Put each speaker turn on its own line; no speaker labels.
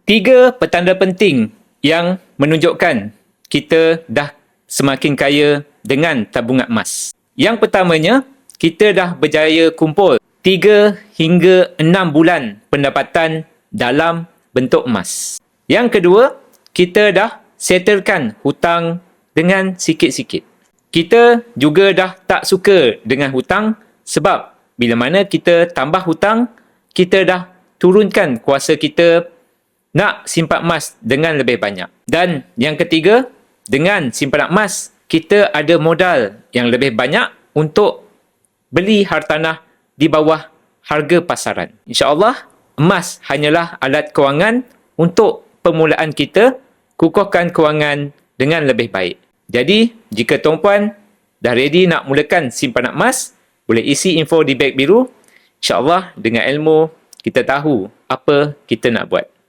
Tiga petanda penting yang menunjukkan kita dah semakin kaya dengan tabungan emas. Yang pertamanya, kita dah berjaya kumpul 3 hingga 6 bulan pendapatan dalam bentuk emas. Yang kedua, kita dah settlekan hutang dengan sikit-sikit. Kita juga dah tak suka dengan hutang sebab bila mana kita tambah hutang, kita dah turunkan kuasa kita nak simpan emas dengan lebih banyak. Dan yang ketiga, dengan simpanan emas, kita ada modal yang lebih banyak untuk beli hartanah di bawah harga pasaran. InsyaAllah, emas hanyalah alat kewangan untuk permulaan kita kukuhkan kewangan dengan lebih baik. Jadi, jika tuan-puan dah ready nak mulakan simpanan emas, boleh isi info di beg biru. InsyaAllah, dengan ilmu, kita tahu apa kita nak buat.